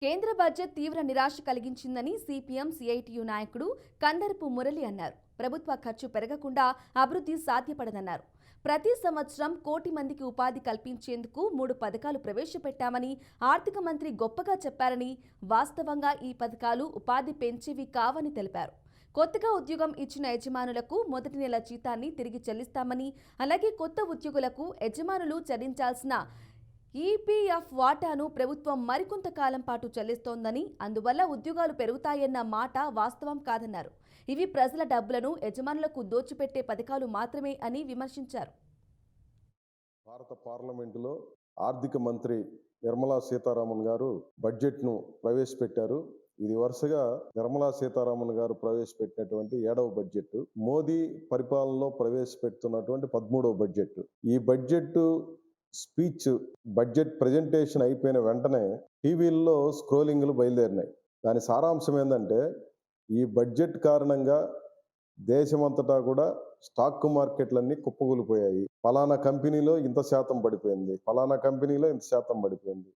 కేంద్ర బడ్జెట్ తీవ్ర నిరాశ కలిగించిందని సిపిఎం సిఐటియు నాయకుడు కందరపు మురళి అన్నారు. ప్రభుత్వ ఖర్చు పెరగకుండా అభివృద్ధి సాధ్యపడదన్నారు. ప్రతి సంవత్సరం 1 కోటి మందికి ఉపాధి కల్పించేందుకు 3 పథకాలు ప్రవేశపెట్టామని ఆర్థిక మంత్రి గొప్పగా చెప్పారని, వాస్తవంగా ఈ పథకాలు ఉపాధి పెంచేవి కావని తెలిపారు. కొత్తగా ఉద్యోగం ఇచ్చిన యజమానులకు మొదటి నెల జీతాన్ని తిరిగి చెల్లిస్తామని, అలాగే కొత్త ఉద్యోగులకు యజమానులు చెల్లించాల్సిన ఈపీఎఫ్ వాటాను ప్రభుత్వం మరికొంత కాలం పాటు చెల్లిస్తోందని, అందువల్ల ఉద్యోగాలు పెరుగుతాయన్న మాట వాస్తవం కాదన్నారు. ఇవి ప్రజల డబ్బులను యజమానులకు దోచిపెట్టే పథకాలు మాత్రమే అని విమర్శించారు. భారత పార్లమెంటులో ఆర్థిక మంత్రి నిర్మలా సీతారామన్ గారు బడ్జెట్ను ప్రవేశపెట్టారు. ఇది వరుసగా నిర్మలా సీతారామన్ గారు ప్రవేశపెట్టినటువంటి 7వ బడ్జెట్. మోదీ పరిపాలనలో ప్రవేశపెడుతున్నటువంటి 13వ బడ్జెట్. ఈ బడ్జెట్ స్పీచ్ బడ్జెట్ ప్రజెంటేషన్ అయిపోయిన వెంటనే టీవీల్లో స్క్రోలింగ్లు బయలుదేరినాయి. దాని సారాంశం ఏంటంటే, ఈ బడ్జెట్ కారణంగా దేశమంతటా కూడా స్టాక్ మార్కెట్లన్నీ కుప్పకూలిపోయాయి. ఫలానా కంపెనీలో ఇంత శాతం పడిపోయింది, ఫలానా కంపెనీలో ఇంత శాతం పడిపోయింది.